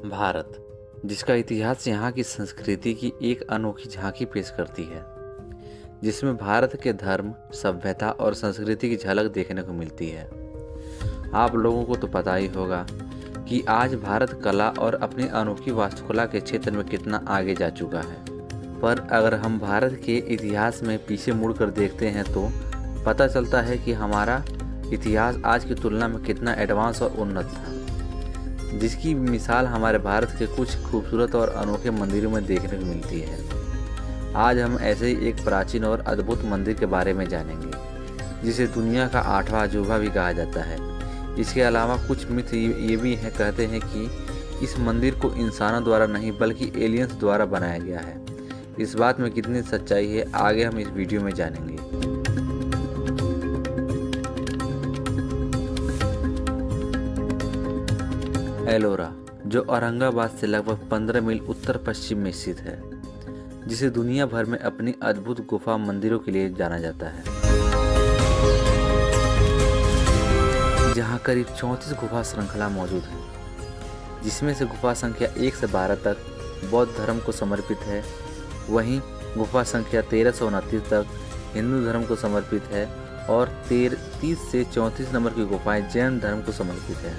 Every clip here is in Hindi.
भारत, जिसका इतिहास यहाँ की संस्कृति की एक अनोखी झांकी पेश करती है, जिसमें भारत के धर्म, सभ्यता और संस्कृति की झलक देखने को मिलती है। आप लोगों को तो पता ही होगा कि आज भारत कला और अपनी अनोखी वास्तुकला के क्षेत्र में कितना आगे जा चुका है। पर अगर हम भारत के इतिहास में पीछे मुड़कर देखते हैं तो पता चलता है कि हमारा इतिहास आज की तुलना में कितना एडवांस और उन्नत था, जिसकी मिसाल हमारे भारत के कुछ खूबसूरत और अनोखे मंदिरों में देखने को मिलती है। आज हम ऐसे ही एक प्राचीन और अद्भुत मंदिर के बारे में जानेंगे, जिसे दुनिया का 8वां अजूबा भी कहा जाता है। इसके अलावा कुछ मिथ ये भी है, कहते हैं कि इस मंदिर को इंसानों द्वारा नहीं बल्कि एलियंस द्वारा बनाया गया है। इस बात में कितनी सच्चाई है, आगे हम इस वीडियो में जानेंगे। एलोरा, जो औरंगाबाद से लगभग 15 मील उत्तर पश्चिम में स्थित है, जिसे दुनिया भर में अपनी अद्भुत गुफा मंदिरों के लिए जाना जाता है, जहां करीब 34 गुफा श्रृंखला मौजूद है, जिसमें से गुफा संख्या 1 से 12 तक बौद्ध धर्म को समर्पित है। वहीं गुफा संख्या 13 से 29 तक हिंदू धर्म को समर्पित है और 30 से 34 नंबर की गुफाएं जैन धर्म को समर्पित है।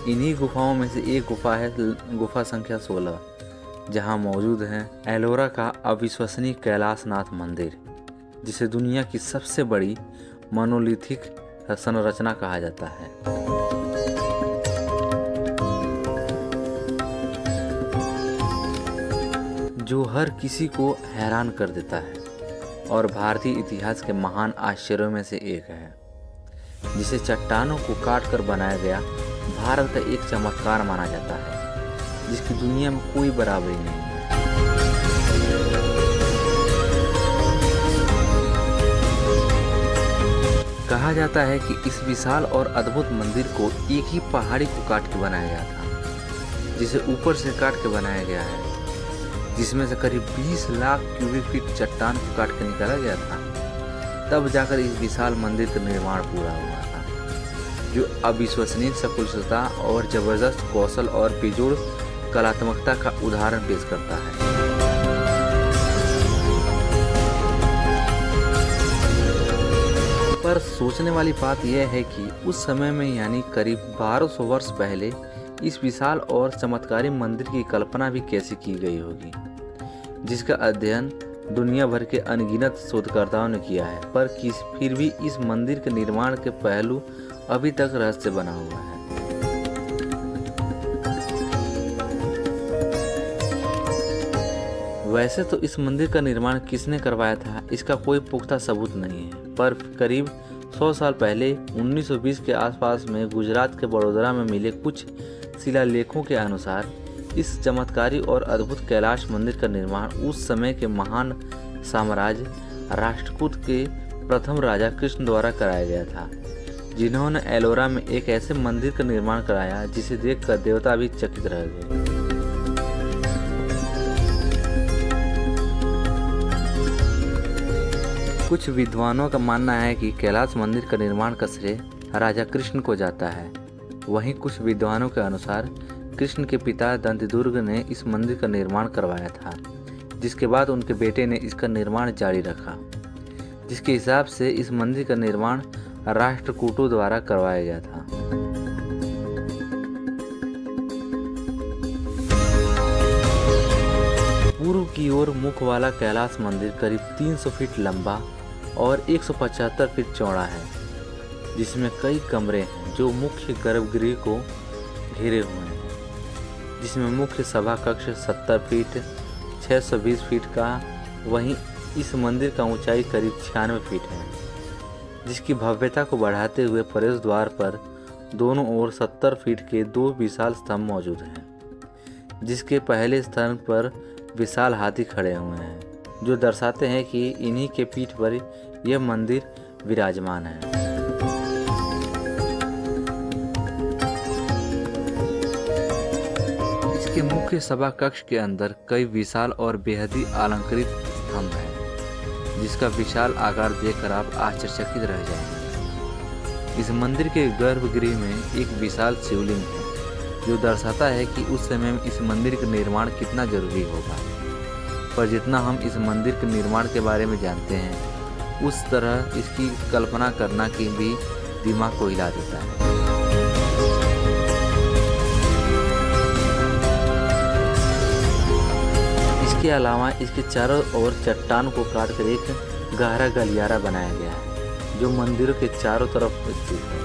इन्हीं गुफाओं में से एक गुफा है गुफा संख्या 16, जहां मौजूद है एलोरा का अविश्वसनीय कैलाशनाथ मंदिर, जिसे दुनिया की सबसे बड़ी मोनोलिथिक संरचना कहा जाता है। जो हर किसी को हैरान कर देता है और भारतीय इतिहास के महान आश्चर्यों में से एक है, जिसे चट्टानों को काटकर बनाया गया भारत का एक चमत्कार माना जाता है, जिसकी दुनिया में कोई बराबरी नहीं है। कहा जाता है कि इस विशाल और अद्भुत मंदिर को एक ही पहाड़ी को काट के बनाया गया था, जिसे ऊपर से काट के बनाया गया है, जिसमें से करीब 20 लाख क्यूबिक फीट चट्टान को काट के निकाला गया था। तब जाकर इस विशाल मंदिर का निर्माण पूरा हुआ था, जो अविश्वसनीय सकुशलता और जबरदस्त कौशल और बेजोड़ कलात्मकता का उदाहरण पेश करता है। पर सोचने वाली बात यह है कि उस समय में यानी करीब 1200 वर्ष पहले इस विशाल और चमत्कारी मंदिर की कल्पना भी कैसे की गई होगी, जिसका अध्ययन दुनिया भर के अनगिनत शोधकर्ताओं ने किया है। पर फिर भी इस मंदिर के निर्माण के पहलू अभी तक रहस्य बना हुआ है। वैसे तो इस मंदिर का निर्माण किसने करवाया था, इसका कोई पुख्ता सबूत नहीं है, पर करीब 100 साल पहले 1920 के आसपास में गुजरात के बड़ोदरा में मिले कुछ शिलालेखों के अनुसार इस चमत्कारी और अद्भुत कैलाश मंदिर का निर्माण उस समय के महान साम्राज्य राष्ट्रकूट के प्रथम राजा कृष्ण द्वारा कराया गया था, जिन्होंने एलोरा में एक ऐसे मंदिर का निर्माण कराया जिसे देखकर देवता भी चकित रह गए। कुछ विद्वानों का मानना है कि कैलाश मंदिर का निर्माण का श्रेय राजा कृष्ण को जाता है। वहीं कुछ विद्वानों के अनुसार कृष्ण के पिता दंतिदुर्ग ने इस मंदिर का निर्माण करवाया था, जिसके बाद उनके बेटे ने इसका निर्माण जारी रखा, जिसके हिसाब से इस मंदिर का निर्माण राष्ट्रकूटों द्वारा करवाया गया था। पूर्व की ओर मुख वाला कैलाश मंदिर करीब 300 फीट लंबा और 175 फीट चौड़ा है, जिसमें कई कमरे हैं जो मुख्य गर्भगृह को घेरे हुए हैं, जिसमें मुख्य सभा कक्ष 70 फीट 620 फीट का। वहीं इस मंदिर का ऊंचाई करीब 96 फीट है, जिसकी भव्यता को बढ़ाते हुए प्रवेश द्वार पर दोनों ओर 70 फीट के 2 विशाल स्तंभ मौजूद हैं, जिसके पहले स्तंभ पर विशाल हाथी खड़े हुए हैं, जो दर्शाते हैं कि इन्हीं के पीठ पर यह मंदिर विराजमान है। इसके मुख्य सभा कक्ष के अंदर कई विशाल और बेहद ही अलंकृत स्तंभ हैं, जिसका विशाल आकार देखकर आप आश्चर्यचकित रह जाएंगे। इस मंदिर के गर्भगृह में एक विशाल शिवलिंग है, जो दर्शाता है कि उस समय में इस मंदिर का निर्माण कितना जरूरी होगा। पर जितना हम इस मंदिर के निर्माण के बारे में जानते हैं, उस तरह इसकी कल्पना करना की भी दिमाग को हिला देता है। इसके अलावा इसके चारों ओर चट्टान को काटकर एक गहरा गलियारा बनाया गया है, जो मंदिरों के चारों तरफ स्थित है,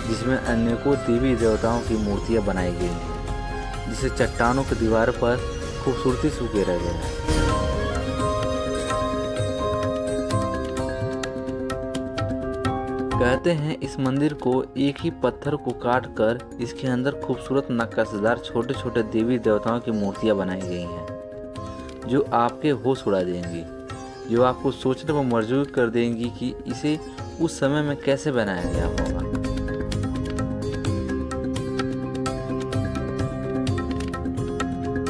जिसमें अनेकों देवी देवताओं की मूर्तियां बनाई गई हैं, जिसे चट्टानों की दीवार पर खूबसूरती से उकेरा गया है। कहते हैं इस मंदिर को एक ही पत्थर को काटकर इसके अंदर खूबसूरत नक्काशीदार छोटे छोटे देवी देवताओं की मूर्तियां बनाई गई हैं, जो आपके होश उड़ा देंगी, जो आपको सोचने पर मजबूर कर देंगी कि इसे उस समय में कैसे बनाया गया होगा।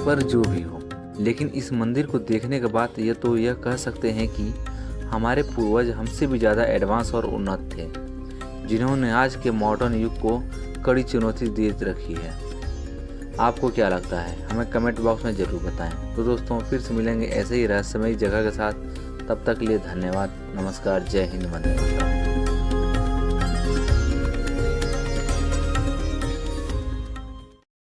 पर जो भी हो, लेकिन इस मंदिर को देखने के बाद यह कह सकते हैं कि हमारे पूर्वज हमसे भी ज़्यादा एडवांस और उन्नत थे, जिन्होंने आज के मॉडर्न युग को कड़ी चुनौती दे रखी है। आपको क्या लगता है, हमें कमेंट बॉक्स में ज़रूर बताएं। तो दोस्तों, फिर से मिलेंगे ऐसे ही रहस्यमयी जगह के साथ। तब तक के लिए धन्यवाद। नमस्कार। जय हिंद। वंदे मातरम।